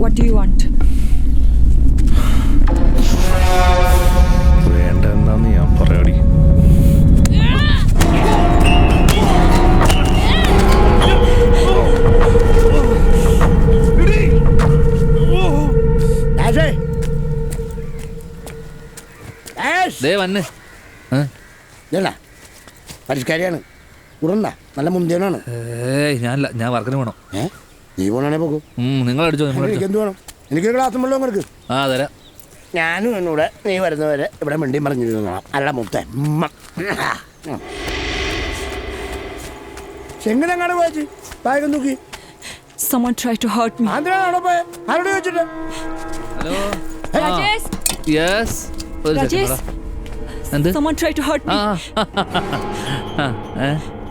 What do you want? വേണ്ടെന്നാന്ന് ഞാൻ പറയാടി. പരിഷ്കാരിയാണ്. ഉടണ്ട നല്ല മുന്തിയനാണ്. ഞാനില്ല, ഞാൻ വർക്കിന് പോകണം. നീ പോണേ പോകും. നിങ്ങൾ അടിച്ചോ. എനിക്ക് എന്ത് വേണം? എനിക്ക് ഗ്ലാസ് വെള്ളം കൊടുക്ക്. ആ തരാം. ഞാനും എന്നൂടെ നീ വരുന്നവരെ ഇവിടെ മിണ്ടിയും പറഞ്ഞിരുന്നോളാം. അല്ല മുത്തേ ചെങ്ങനെങ്ങാണ് പോയി ബാഗ് നോക്കി. Someone tried to hurt me. ആന്ധ്രാണോ പോയെ? ആരോട് ചോദിച്ചിട്ട്? ഹലോ. Rajesh. യെസ്. Rajesh. എന്ത്? Someone tried to hurt me.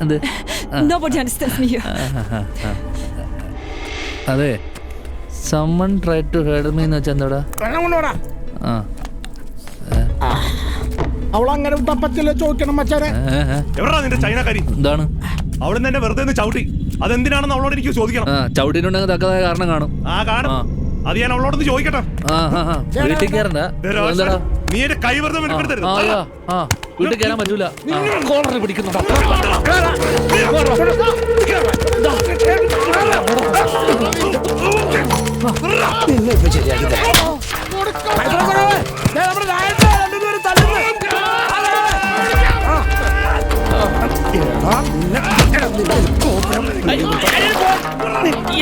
എന്ത്? Nobody understands me here. അതെ, someone tried to hurt me എന്ന് വെച്ചാൽ എന്താടാ? വെള്ളം കൊണ്ടുപോടാ. ആ അവളങ്ങനെ തപ്പത്തില്ല ചോദിക്കണം മച്ചാനെ. എവിടാ നിന്റെ ചൈനക്കാരി? എന്താണ്? അവിടുന്ന് എന്നെ വെറുതെ ഒന്ന് ചവിട്ടി. അതെന്തിനാണെന്ന് അവളോട് എനിക്ക് ചോദിക്കണം. ചവിട്ടിട്ടുണ്ടെങ്കിൽ തക്കതായ കാരണം കാണും. കാണും. അത് ഞാൻ അവളോടൊന്ന് ചോദിക്കട്ടെ. വീട്ടിൽ കയറണ്ട. എന്താടാ നീ എന്റെ കൈ വെറുതെ വെളിപ്പെടുത്തരുത്. വീട്ടിൽ കയറാൻ പറ്റൂല. കോളറി പിടിക്കുന്നുണ്ടോ? ശരിയാക്കി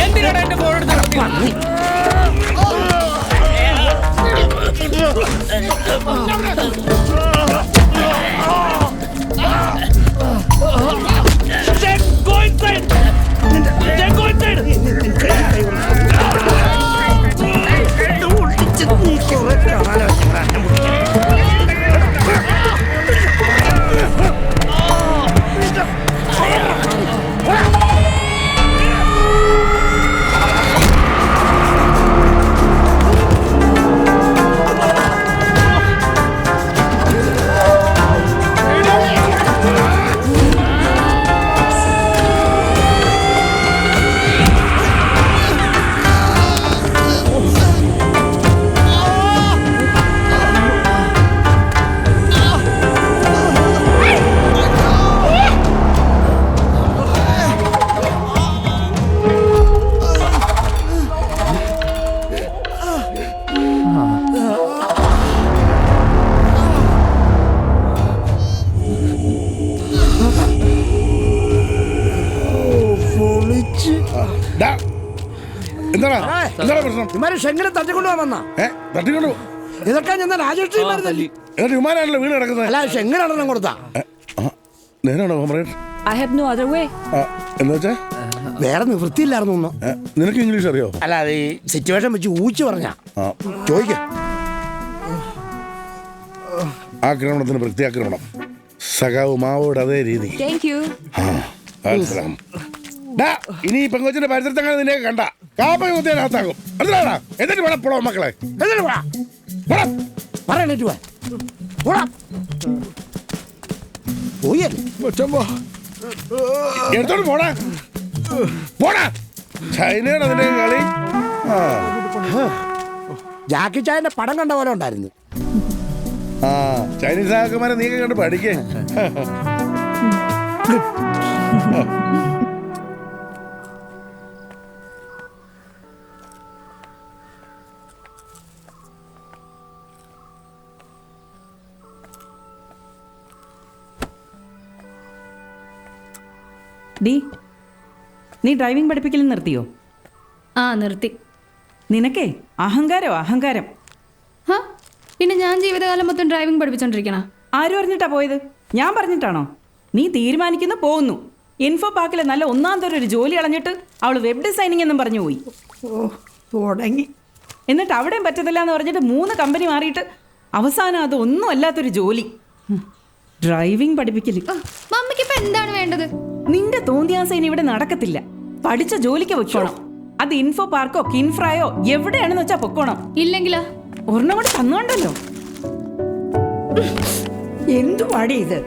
എന്തിനാണ് എന്റെ ഫോൺ ഇതൊക്കെ ഞാൻ രാജേഷ് വീട് കിടക്കുന്നത്. അല്ല എങ്ങനെയാണെന്നും കൊടുത്താ I have no other way. എന്ന് വെച്ചാ വേറെ നിവൃത്തിയില്ലായിരുന്നു. നിനക്ക് ഇംഗ്ലീഷ് അറിയോ? അല്ല അത് ഈ സിറ്റുവേഷൻ വെച്ച് ഊച്ചു പറഞ്ഞാ ചോദിക്ക. ആക്രമണത്തിന് പ്രത്യാക്രമണം. സഖാവ് മാവോട് അതേ രീതി. Thank you. ഇനി ഈ പെങ്കൊച്ചിന്റെ പരിസരത്തങ്ങനെ നിന്നെ കണ്ട കാപ്പ മുത്തേനകത്താകും. അടുത്തടാ എന്നിട്ട് വേണം പോളോ മക്കളെ. എന്നിട്ട് പറയണേറ്റ് എടുത്തോട്ട് പോടാ പോടാ. ചൈനയുടെ അതിന്റെ കളി. ജാക്കി ചായന്റെ പടം കണ്ട പോലെ ഉണ്ടായിരുന്നു. ചൈനീസ് ആക്കന്മാരെ നീ കണ്ട് പഠിക്കേ. നീ ഡ്രൈവിംഗ് പഠിപ്പിക്കൽ നിർത്തിയോ? ആ നിർത്തി. നിനക്കേ അഹങ്കാരം. പിന്നെ ഞാൻ ജീവിതകാലം മൊത്തം ഡ്രൈവിംഗ് പഠിപ്പിച്ചോണ്ടിരിക്കണ? ആരും അറിഞ്ഞിട്ടാ പോയത്? ഞാൻ പറഞ്ഞിട്ടാണോ? നീ തീരുമാനിക്കുന്നു, പോകുന്നു. ഇൻഫോ പാർക്കിലെ നല്ല ഒന്നാം തരം ഒരു ജോലി അളഞ്ഞിട്ട് അവൾ വെബ് ഡിസൈനിങ് എന്നും പറഞ്ഞു പോയി. തുടങ്ങി. എന്നിട്ട് അവിടെയും പറ്റത്തില്ല എന്ന് പറഞ്ഞിട്ട് 3 കമ്പനി മാറിയിട്ട് അവസാനം അത് ഒന്നും അല്ലാത്തൊരു ജോലി. ഡ്രൈവിംഗ് പഠിപ്പിക്കല്. മമ്മിക്ക് ഇപ്പൊ എന്താണ് വേണ്ടത്? നിന്റെ തോന്നിയാസം ഇനി ഇവിടെ നടക്കത്തില്ല. പഠിച്ച ജോലിക്ക് വെക്കണം. അത് ഇൻഫോ പാർക്കോ കിൻഫ്രായോ എവിടെയാണെന്ന് വെച്ചാ പൊക്കോണം. ഇല്ലെങ്കിലോ? ഒരെണ്ണം കൂടെ തന്നോണ്ടല്ലോ. എന്തു പാടി ഇത്?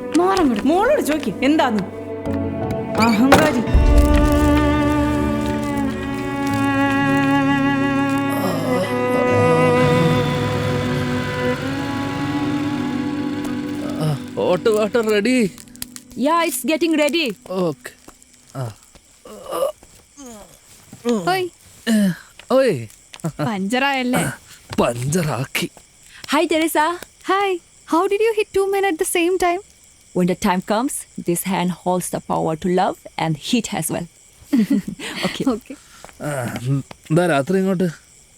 മോളോട് ചോദിക്കും എന്താന്ന്. അഹങ്കാരി. Hot water ready. Yeah, it's getting ready. Okay. ഓയ് ഓയ് പഞ്ചറായല്ലേ? പഞ്ചറാക്കി. Hi, Teresa. Hi, how did you hit 2 men at the same time? When the time comes, this hand holds the power to love and hit as well. Okay. Okay, എന്താ രാത്രി ഇങ്ങോട്ട്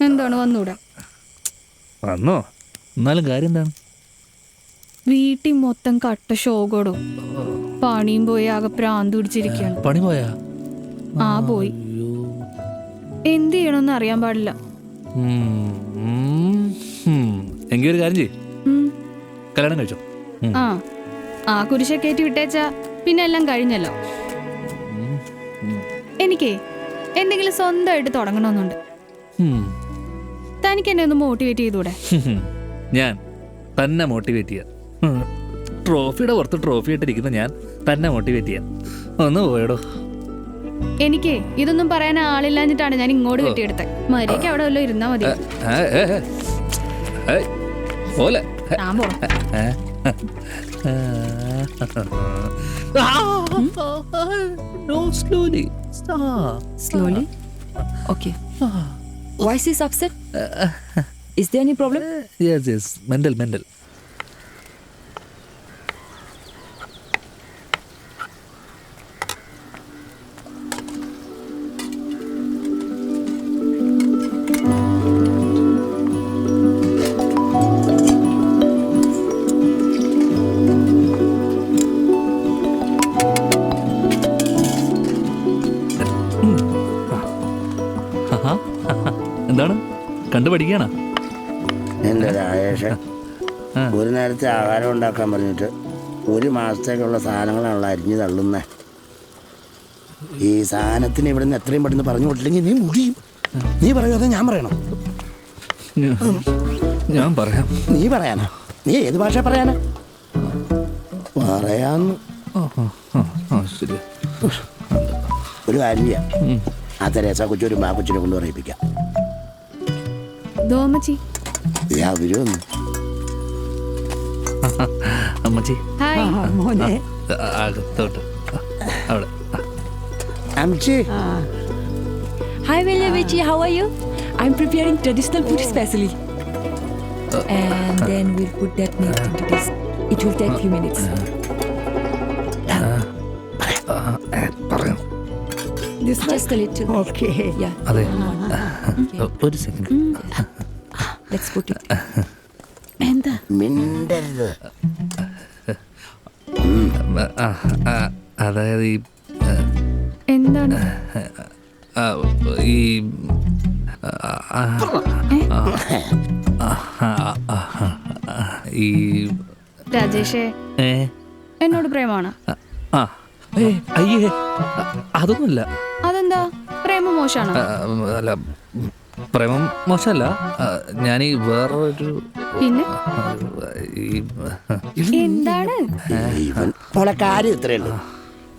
എന്താണ് വന്നൂടാ? വന്നോ? എന്നാലും കാര്യം എന്താണ്? വീട്ടിൽ മൊത്തം കട്ട ഷോകോടും പണിയും പോയി ആകെ പ്രാന്ത് പിടിച്ചിരിക്കുകയാണ്. പണി പോയാ? ആ പോയി. എന്ത് ചെയ്യണമെന്ന് അറിയാൻ പാടില്ല. എങ്കിൽ ഒരു കാര്യം ചെയ്യ്, ഉം. കല്യാണം കഴിച്ചോ. ആ കുരിശെ കയറ്റി വിട്ടേച്ചാ പിന്നെ എല്ലാം കഴിഞ്ഞല്ലോ. എനിക്കേ എന്തെങ്കിലും സ്വന്തമായിട്ട് തുടങ്ങണമെന്നുണ്ട്. തനിക്ക് എന്നെ ഒന്ന് മോട്ടിവേറ്റ് ചെയ്തൂടെ? ഞാൻ തന്നെ മോട്ടിവേറ്റ് ചെയ്യാം. ട്രോഫിയുടെ പുറത്ത് ട്രോഫി ആയിട്ടിരിക്കുന്ന ഞാൻ തന്നെ മോട്ടിവേറ്റ് ചെയ്യാം. ഒന്ന് പോയടോ. എനിക്കേ ഇതൊന്നും പറയാൻ ആളില്ലാഞ്ഞിട്ടാണ് ഞാൻ ഇങ്ങോട്ട് കെട്ടിയെടുത്തത്. മര്യാദയ്ക്ക് അവിടെ വല്ലതും ഇരുന്നാ മതി. പോലെ ഞാൻ പോണം. No, slowly. Slowly? Okay. Why is he upset? Is there any problem? Yes. Mental. എന്താണ് കണ്ടു പഠിക്കണ? എൻ്റെ രാജേഷ്, ഒരു നേരത്തെ ആഹാരം ഉണ്ടാക്കാൻ പറഞ്ഞിട്ട് 1 മാസത്തേക്കുള്ള സാധനങ്ങളാണല്ലോ അരിഞ്ഞു തള്ളുന്നേ. ഈ സാധനത്തിന് ഇവിടെ നിന്ന് എത്രയും പെട്ടെന്ന് പറഞ്ഞു കൊടുത്തില്ലെങ്കിൽ നീ മുടിയും. നീ പറയോ അതോ ഞാൻ പറയണോ? ഞാൻ പറയാം. നീ പറയാനാ? നീ ഏത് ഭാഷ പറയാനാ? പറയാന്ന്. ശരി, ഒരു കാര്യം ചെയ്യാം, ആ തെരേസ കൊച്ചു ഒരു കൊച്ചിനെ കൊണ്ട് പറയിപ്പിക്കാം. ദോമച്ചി, അവരൊന്നും അമ്മച്ചി ഹായ്. അകത്തോട്ട് അവിടെ. അമ്മച്ചി. Hi, Velavechi. How are you? I'm preparing traditional food specially. And then we'll put that meat into this. It will take few minutes. പറയാം. Just a little. Okay. Yeah. അതെ, ഒരു സെക്കൻഡ്. Let's put it. എന്താ മിണ്ടരുത്. അതായത് എന്താണ്? ഈ ഈ രാജേഷേ, എന്നോട് പ്രേമാണ്? അയ്യേ, അതൊന്നുമില്ല. അതെന്താ? പ്രേമം മോശാണോ? അല്ല, പ്രേമം മോശമല്ല. ഞാനീ വേറൊരു പിന്നെ എന്താണ്? മോളെ കാര്യം ഇത്രയേ ഉള്ളൂ.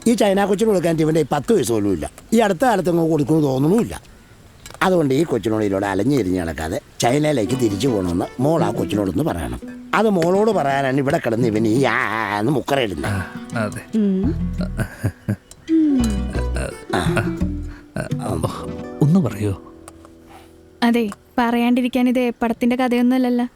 ഈ ചൈന കൊച്ചിന് കൊടുക്കാൻ ഇവൻ്റെ 10 വയസ്സ് പോലും ഇല്ല. ഈ അടുത്ത കാലത്ത് അങ്ങ് കൊടുക്കുമെന്ന് തോന്നുന്നുമില്ല. അതുകൊണ്ട് ഈ കൊച്ചിനോട് ഇതിലൂടെ അലഞ്ഞു തിരിഞ്ഞ് നടക്കാതെ ചൈനയിലേക്ക് തിരിച്ചു പോകണമെന്ന് മോൾ ആ കൊച്ചിനോടൊന്ന് പറയണം. അത് മോളോട് പറയാനാണ് ഇവിടെ കിടന്ന് ഇവൻ ഈ ആന്ന് മുക്കറയിടുന്നത്. അതെ, ഒന്ന് പറയോ? അതെ, പറയാണ്ടിരിക്കാൻ ഇത് പടത്തിന്റെ കഥയൊന്നുമല്ലല്ലോ.